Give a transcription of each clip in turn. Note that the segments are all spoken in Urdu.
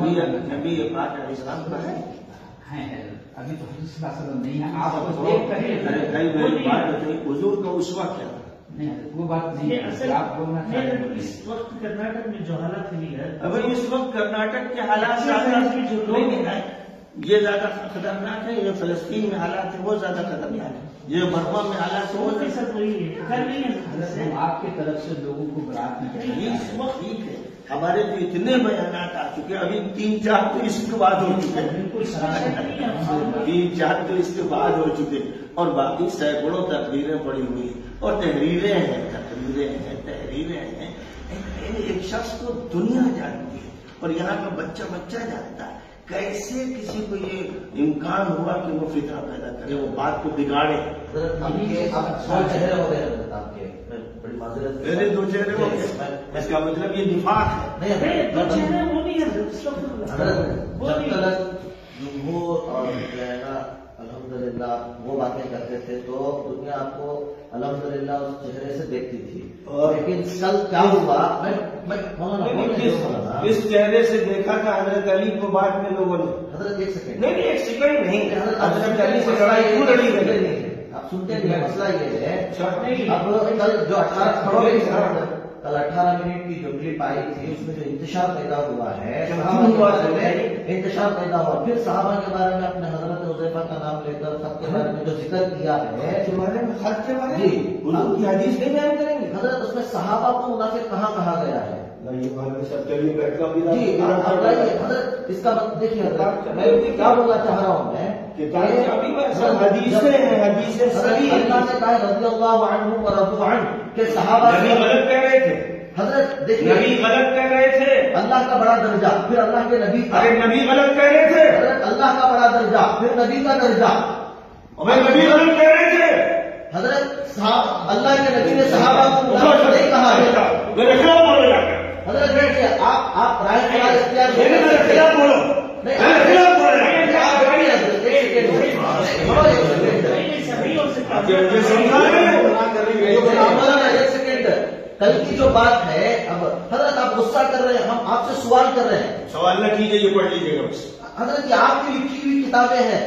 نبی پاک علیہ السلام کا ہے ابھی تو حضرت صلی اللہ علیہ وسلم نہیں ہے. آپ میری بات بتائیے حضور کا اسوہ کیا ہے؟ نہیں وہ بات نہیں ہے. آپ بولنا اس وقت کرناٹک میں جو حالات ہوئی ہے ابھی اس وقت کرناٹک کے حالات یہ زیادہ خطرناک ہے. یہ فلسطین میں حالات ہیں وہ زیادہ خطرناک ہے. یہ برما میں حالات وہ آپ کی طرف سے لوگوں کو برات نہیں. اس وقت ٹھیک ہے. ہمارے تو اتنے بیانات آ چکے ابھی 3-4 تو اس کے بعد ہو چکے ہیں. بالکل 3-4 تو اس کے بعد ہو چکے اور باقی سینکڑوں تقریریں پڑی ہوئی ہیں اور تحریریں ہیں. ایک شخص کو دنیا جانتی ہے اور یہاں کا بچہ جانتا ہے. کیسے کسی کو یہ امکان ہوا کہ وہ فتنہ پیدا کرے, وہ بات کو بگاڑے؟ میرے 2 چہرے ہو گئے. اس کا مطلب یہ نفاق ہے. جمہور اور جو ہے نا الحمدللہ وہ باتیں کرتے تھے تو دنیا آپ کو الحمدللہ اس چہرے سے دیکھتی تھی. لیکن کل کیا ہوا اس چہرے سے دیکھا تھا حضرت علی کو بعد میں لوگوں نے. حضرت ایک سیکنڈ نہیں 1 سیکنڈ نہیں, حضرت علی سے لڑائی کیوں لڑی گئی؟ آپ سنتے ہیں مسئلہ یہ ہے. اب کل جو 18 منٹ کی جو کلپ آئی تھی اس میں جو انتشار پیدا ہوا ہے, انتشار پیدا ہوا, پھر صحابہ کے بارے میں اپنے حضرت حذیفہ کا نام لے کر سب کے بارے میں جو ذکر کیا ہے خط کے بارے میں حضور کی حدیث نہیں بیان کریں گے. حضرت اس میں صحابہ کو منافق کہاں کہا گیا ہے؟ جی حضرت اس کا دیکھیے میں کیا بولنا چاہ رہا ہوں میں اللہ نے کہا رضی اللہ عنہ ورضوا عنہ کہ صحابہ غلط کہہ رہے تھے. حضرت دیکھیے نبی غلط کہہ رہے تھے. اللہ کا بڑا درجہ پھر اللہ کے نبی کا. نبی غلط کہہ رہے تھے. حضرت اللہ کا بڑا درجہ پھر نبی کا درجہ. نبی غلط کہہ رہے تھے. حضرت اللہ کے نبی نے صحابہ کو منافق نہیں کہا ہے. حضرت بیٹھیے آپ رائے خیال اختیار کل کی جو بات ہے. اب حضرت آپ غصہ کر رہے ہیں, ہم آپ سے سوال کر رہے ہیں. سوال نہ کیجیے, یہ پڑھ لیجیے گا. حضرت یہ آپ کی لکھی ہوئی کتابیں ہیں,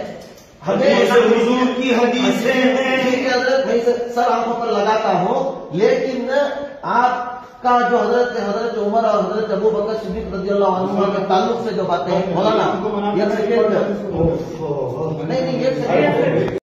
حضور کی حدیثیں ہیں. ٹھیک ہے حضرت, میں سر آنکھوں پر لگاتا ہوں, لیکن آپ کا جو حضرت عمر اور حضرت ابو بکر صدیق رضی اللہ عنہ کے تعلق سے جو باتیں ہیں مولانا, ایک سیکنڈ نہیں ایک سیکنڈ